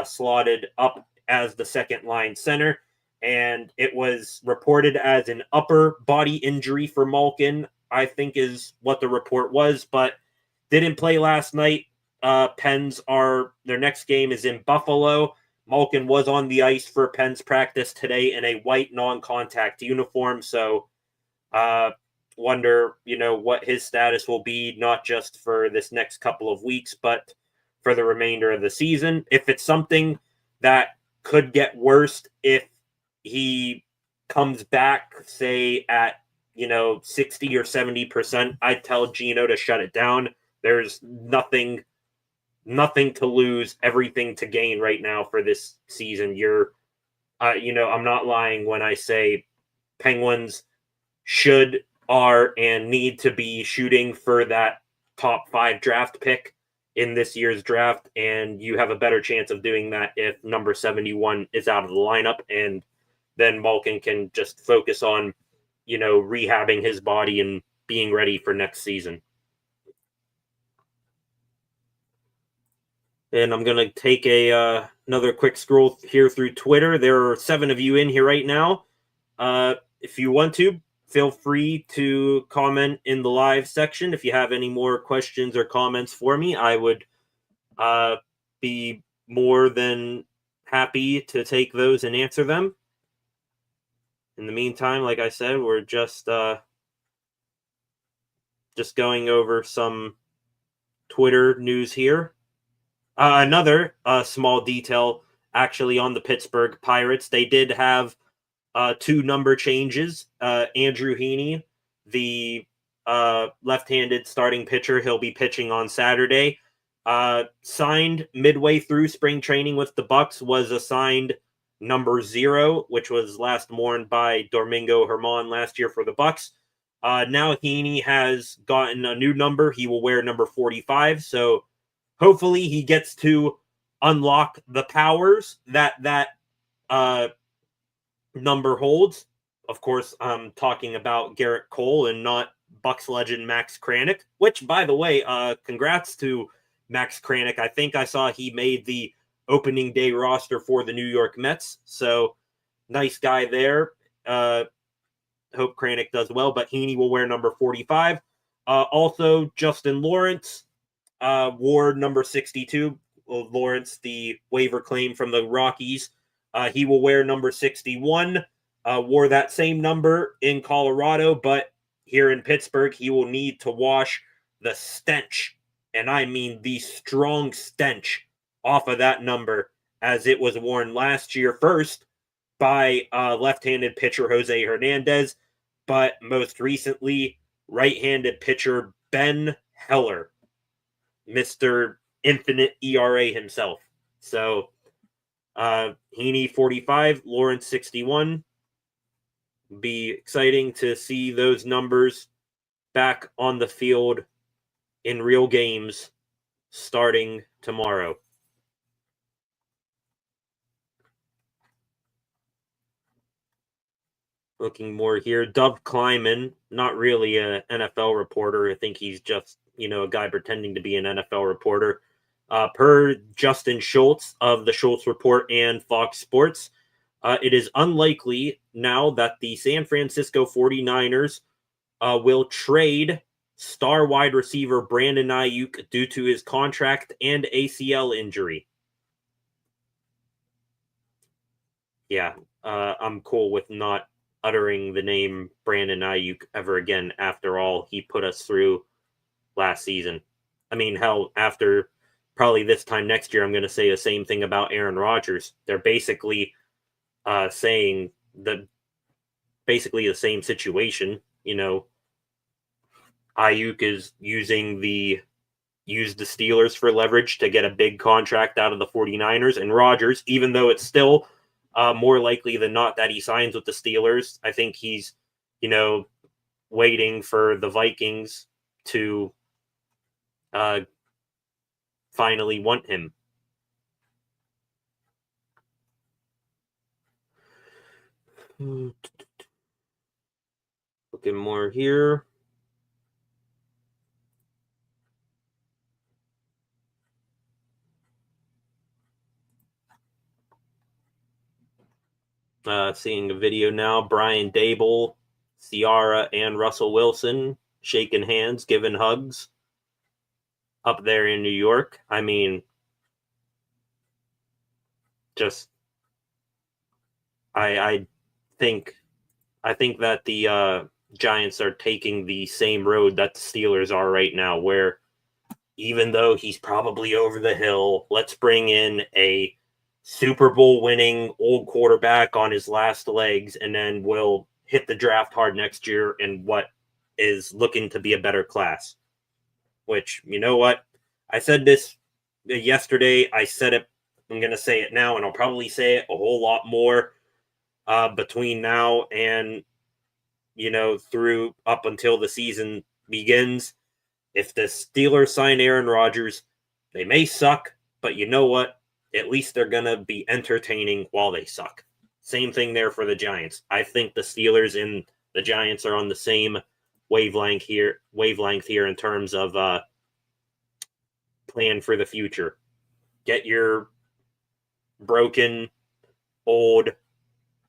slotted up as the second-line center, and it was reported as an upper body injury for Malkin, I think is what the report was, but didn't play last night. Pens their next game is in Buffalo. Malkin was on the ice for Pens practice today in a white non-contact uniform, so wonder, what his status will be, not just for this next couple of weeks, but for the remainder of the season. If it's something that could get worse if he comes back, say, at, 60 or 70%, I'd tell Gino to shut it down. There's nothing to lose, everything to gain right now for this season. I'm not lying when I say Penguins are and need to be shooting for that top 5 draft pick in this year's draft, and you have a better chance of doing that if number 71 is out of the lineup, and then Malkin can just focus on, rehabbing his body and being ready for next season. And I'm going to take another quick scroll here through Twitter. There are 7 of you in here right now. If you want to, feel free to comment in the live section. If you have any more questions or comments for me, I would be more than happy to take those and answer them. In the meantime, like I said, we're just going over some Twitter news here. Another small detail, actually, on the Pittsburgh Pirates. They did have 2 number changes. Andrew Heaney, the left-handed starting pitcher, he'll be pitching on Saturday. Signed midway through spring training with the Bucks, was assigned number 0, which was last worn by Domingo Germán last year for the Bucks. Now Heaney has gotten a new number. He will wear number 45. So hopefully he gets to unlock the powers that number holds. Of course, I'm talking about Garrett Cole and not Bucks legend Max Kranick, which, by the way, congrats to Max Kranick. I think I saw he made the opening day roster for the New York Mets. So nice guy there. Hope Kranick does well, but Heaney will wear number 45. Also, Justin Lawrence wore number 62. Lawrence, the waiver claim from the Rockies. He will wear number 61. Wore that same number in Colorado, but here in Pittsburgh, he will need to wash the stench, and I mean the strong stench, off of that number, as it was worn last year first by left-handed pitcher Jose Hernandez, but most recently, right-handed pitcher Ben Heller, Mr. Infinite ERA himself. So, Heaney 45, Lawrence 61. Be exciting to see those numbers back on the field in real games starting tomorrow. Looking more here, Dov Kleiman, not really an NFL reporter. I think he's just, a guy pretending to be an NFL reporter. Per Justin Schultz of the Schultz Report and Fox Sports, it is unlikely now that the San Francisco 49ers will trade star wide receiver Brandon Ayuk due to his contract and ACL injury. Yeah, I'm cool with not uttering the name Brandon Ayuk ever again after all he put us through last season. I mean, hell, after probably this time next year, I'm going to say the same thing about Aaron Rodgers. They're basically saying that basically the same situation. You know, Ayuk is using the Steelers for leverage to get a big contract out of the 49ers, and Rodgers, even though it's still more likely than not that he signs with the Steelers, I think he's, waiting for the Vikings to finally want him. Looking more here. Seeing a video now, Brian Dable, Ciara, and Russell Wilson shaking hands, giving hugs up there in New York. I mean, just I think that the Giants are taking the same road that the Steelers are right now, where even though he's probably over the hill, let's bring in a Super Bowl winning old quarterback on his last legs, and then we'll hit the draft hard next year in what is looking to be a better class. Which, you know what? I said this yesterday. I said it. I'm going to say it now, and I'll probably say it a whole lot more between now and, through up until the season begins. If the Steelers sign Aaron Rodgers, they may suck, but you know what? At least they're going to be entertaining while they suck. Same thing there for the Giants. I think the Steelers and the Giants are on the same wavelength here in terms of plan for the future. Get your broken, old,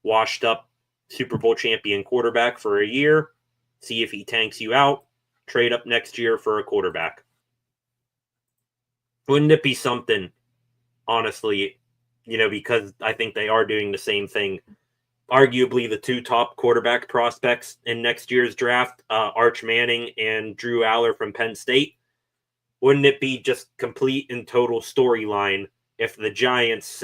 washed up Super Bowl champion quarterback for a year. See if he tanks you out. Trade up next year for a quarterback. Wouldn't it be something, honestly, because I think they are doing the same thing. Arguably the two top quarterback prospects in next year's draft, Arch Manning and Drew Aller from Penn State. Wouldn't it be just complete and total storyline if the Giants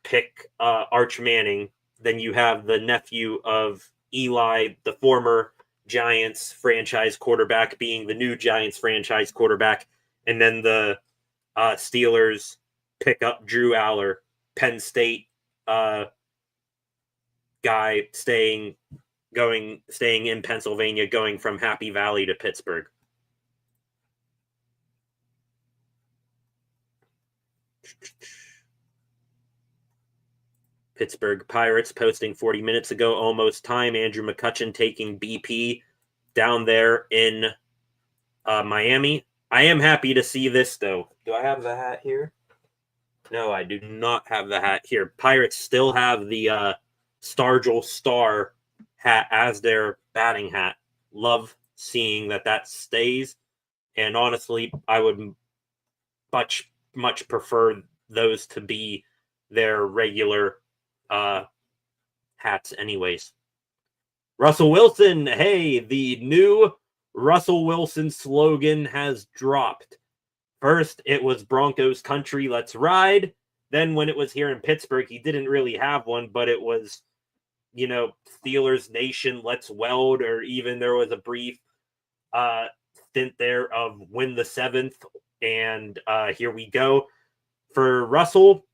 pick Arch Manning, then you have the nephew of Eli, the former Giants franchise quarterback, being the new Giants franchise quarterback, and then the Steelers pick up Drew Aller, Penn State guy staying in Pennsylvania, going from Happy Valley to Pittsburgh. Pittsburgh Pirates posting 40 minutes ago, almost time. Andrew McCutchen taking BP down there in Miami. I am happy to see this, though. Do I have the hat here? No, I do not have the hat here. Pirates still have the Stargell Star hat as their batting hat. Love seeing that stays. And honestly, I would much prefer those to be their regular hats anyways. Russell Wilson, hey, the new Russell Wilson slogan has dropped. First, it was Broncos country, let's ride. Then when it was here in Pittsburgh, he didn't really have one, but it was, Steelers Nation, let's weld, or even there was a brief stint there of win the 7th, and here we go. For Russell,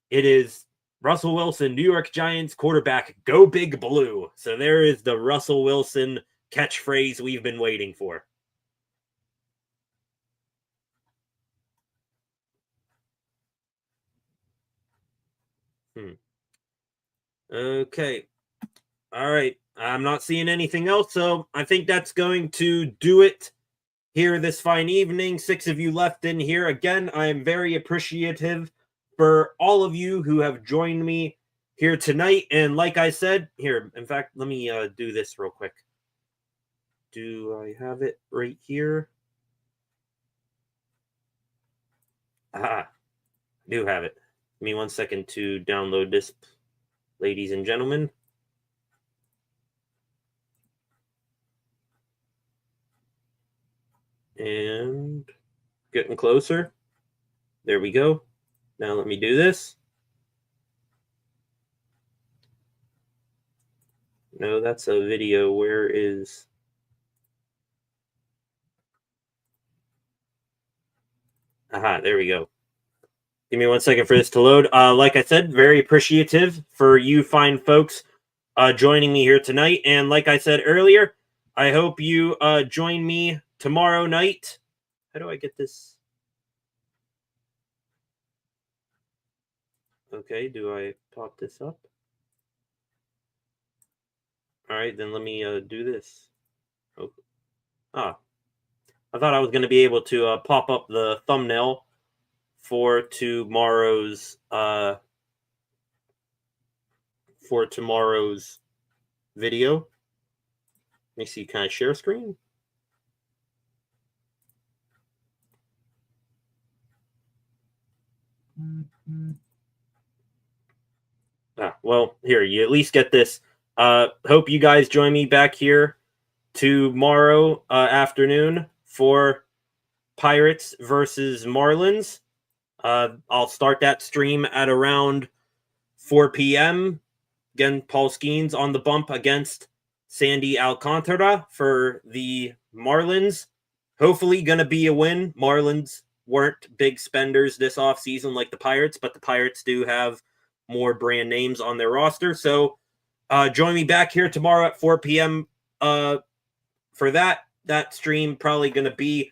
it is Russell Wilson, New York Giants quarterback, go big blue. So there is the Russell Wilson catchphrase we've been waiting for. Okay. All right. I'm not seeing anything else, so I think that's going to do it here this fine evening. 6 of you left in here. Again, I am very appreciative for all of you who have joined me here tonight. And like I said, here, in fact, let me do this real quick. Do I have it right here? I do have it. Give me 1 second to download this, ladies and gentlemen. And getting closer. There we go. Now let me do this. No, that's a video. Where is... Aha, there we go. Give me 1 second for this to load. Like I said, very appreciative for you fine folks joining me here tonight. And like I said earlier, I hope you join me tomorrow night. How do I get this? Okay, do I pop this up? All right, then let me do this. Oh. I thought I was going to be able to pop up the thumbnail for tomorrow's video. Let me see. Can I share screen? Well, here, you at least get this. Hope you guys join me back here tomorrow afternoon for Pirates versus Marlins. I'll start that stream at around 4 p.m. Again, Paul Skeens on the bump against Sandy Alcantara for the Marlins. Hopefully going to be a win. Marlins weren't big spenders this offseason like the Pirates, but the Pirates do have more brand names on their roster. So join me back here tomorrow at 4 p.m. For that stream. Probably going to be,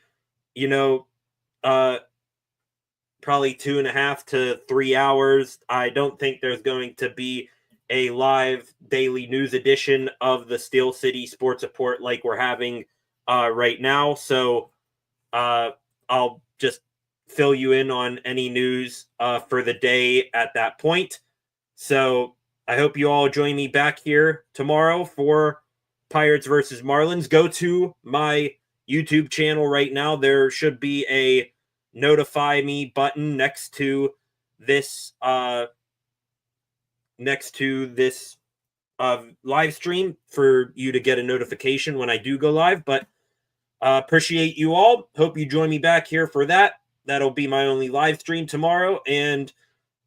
probably 2.5 to 3 hours. I don't think there's going to be a live daily news edition of the Steel City Sports Report like we're having right now. So I'll just fill you in on any news for the day at that point. So I hope you all join me back here tomorrow for Pirates versus Marlins. Go to my YouTube channel right now. There should be a notify me button next to this live stream for you to get a notification when I do go live. But appreciate you all. Hope you join me back here for that. That'll be my only live stream tomorrow, and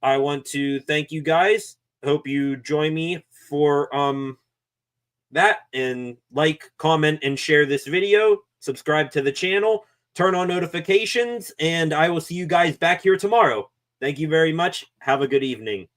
I want to thank you guys. Hope you join me for that, and like, comment, and share this video. Subscribe to the channel. Turn on notifications, and I will see you guys back here tomorrow. Thank you very much. Have a good evening.